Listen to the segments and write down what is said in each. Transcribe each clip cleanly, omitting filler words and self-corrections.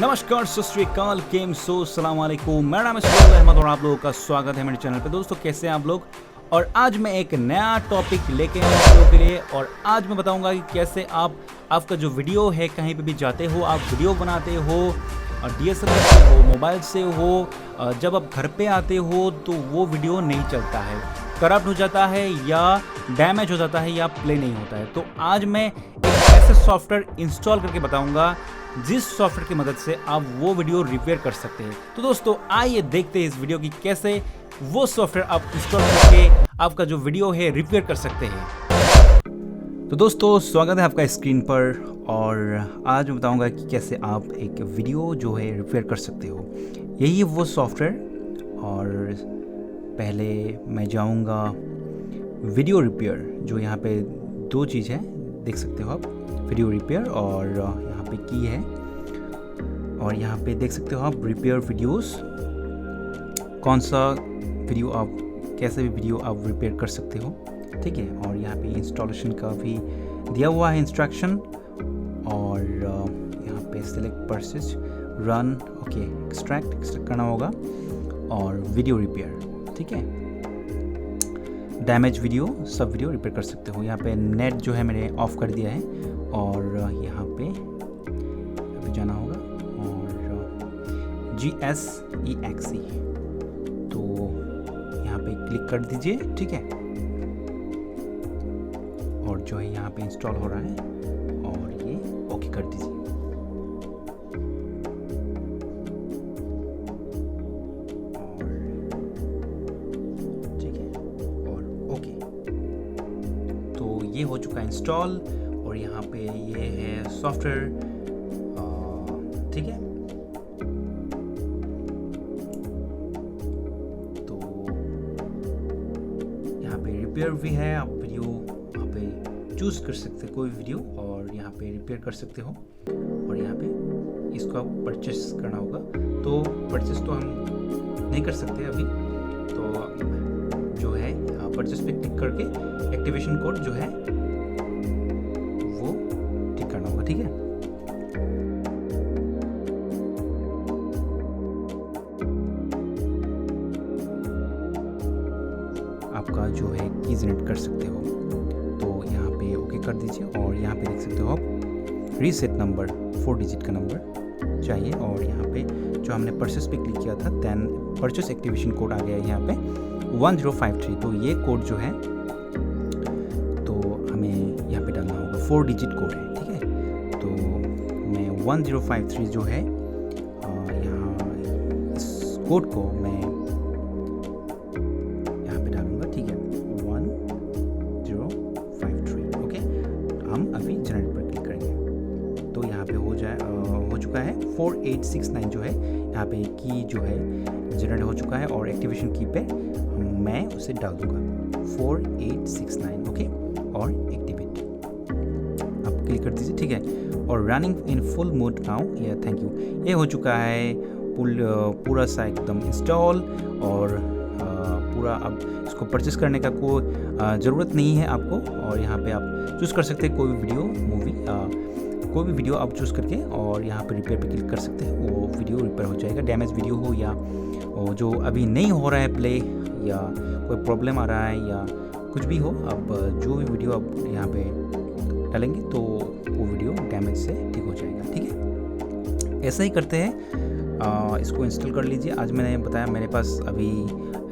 नमस्कार, सत श्री अकाल, केम सो, सलाम अलैकुम। मेरा नाम है सुहेल अहमद और आप लोगों का स्वागत है मेरे चैनल पे। दोस्तों, कैसे हैं आप लोग? और आज मैं एक नया टॉपिक लेके आया आप लोगों के लिए। और आज मैं बताऊंगा कि कैसे आपका जो वीडियो है, कहीं पे भी जाते हो, आप वीडियो बनाते हो, DSLR से हो, मोबाइल से हो, जब आप घर पे आते हो तो वो वीडियो नहीं चलता है, करप्ट हो जाता है या डैमेज हो जाता है या प्ले नहीं होता है। तो आज मैं एक ऐसे सॉफ्टवेयर इंस्टॉल करके बताऊंगा जिस सॉफ्टवेयर की मदद से आप वो वीडियो रिपेयर कर सकते हैं। तो दोस्तों, आइए देखते हैं इस वीडियो की कैसे वो सॉफ्टवेयर आप इंस्टॉल करके आपका जो वीडियो है रिपेयर कर सकते हैं। तो दोस्तों, स्वागत है आपका स्क्रीन पर। और आज मैं बताऊंगा कि कैसे आप एक वीडियो जो है रिपेयर कर सकते हो। यही है वो सॉफ्टवेयर। और पहले मैं जाऊंगा वीडियो रिपेयर, जो यहाँ पे दो चीज़ है, देख सकते हो आप, वीडियो रिपेयर और यहाँ पे की है। और यहाँ पे देख सकते हो आप रिपेयर वीडियोस, कौन सा वीडियो आप, कैसे भी वीडियो आप रिपेयर कर सकते हो, ठीक है। और यहाँ पे इंस्टॉलेशन का भी दिया हुआ है इंस्ट्रक्शन। और यहाँ पे select purchase, run, okay, extract करना होगा और वीडियो रिपेयर, ठीक है। डैमेज वीडियो, सब वीडियो रिपेयर कर सकते हो। यहाँ पे नेट जो है मैंने ऑफ कर दिया है। और यहाँ पे जाना होगा और GSEXE, तो यहाँ पे क्लिक कर दीजिए, ठीक है। और जो है यहाँ पे इंस्टॉल हो रहा है और ये ओके कर दीजिए। ये हो चुका है इंस्टॉल। और यहाँ पे ये है सॉफ्टवेयर, ठीक है। तो यहाँ पे रिपेयर भी है, आप वीडियो यहाँ पे चूज कर सकते हैं कोई वीडियो और यहाँ पे रिपेयर कर सकते हो। और यहाँ पे इसको आप परचेस करना होगा। तो परचेस तो हम नहीं कर सकते अभी, तो जो है परचेस पे क्लिक करके एक्टिवेशन कोड जो है वो टिक करना होगा, ठीक है। आपका जो है की जनरेट कर सकते हो, तो यहाँ पे ओके कर दीजिए। और यहाँ पे देख सकते हो आप रीसेट नंबर, 4 डिजिट का नंबर चाहिए। और यहाँ पे जो हमने परचेस पे क्लिक किया था, 10 परचेस एक्टिवेशन कोड आ गया है यहाँ पे 1053। तो ये कोड जो है तो हमें यहाँ पे डालना होगा, 4 डिजिट कोड है, ठीक है। तो मैं 1053 जो है यहाँ इस कोड को मैं यहाँ पे डालूंगा, ठीक है, 1053, ओके। तो हम अभी जनरेट पर क्लिक करेंगे तो यहाँ पे हो चुका है 4869 जो है यहाँ पे की जो है जनरेट हो चुका है। और एक्टिवेशन की पे मैं उसे डाल दूंगा 4869, ओके। और एक्टिवेट आप क्लिक कर दीजिए, ठीक है। और running in full mode now, या थैंक यू, ये हो चुका है पूरा सा एकदम इंस्टॉल। और पूरा अब इसको परचेस करने का कोई ज़रूरत नहीं है आपको। और यहाँ पे आप चूज़ कर सकते हैं कोई भी वीडियो, मूवी, कोई भी वीडियो आप चूज़ करके और यहाँ पे रिपेयर पे क्लिक कर सकते हैं। वो वीडियो रिपेयर हो जाएगा, डैमेज वीडियो हो या जो अभी नहीं हो रहा है प्ले, या कोई प्रॉब्लम आ रहा है या कुछ भी हो। अब जो भी वीडियो आप यहाँ पे डालेंगे तो वो वीडियो डैमेज से ठीक हो जाएगा, ठीक है। ऐसा ही करते हैं, इसको इंस्टॉल कर लीजिए। आज मैंने बताया मेरे पास अभी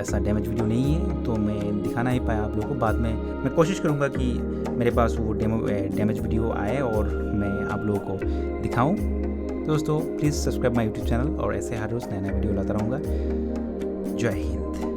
ऐसा डैमेज वीडियो नहीं है, तो मैं दिखा नहीं पाया आप लोगों को। बाद में मैं कोशिश करूँगा कि मेरे पास वो डैमेज वीडियो आए और मैं आप लोगों को दिखाऊँ। दोस्तों, please subscribe my YouTube channel, और ऐसे हर रोज़ नया नया वीडियो लाता रहूँगा। जय हिंद।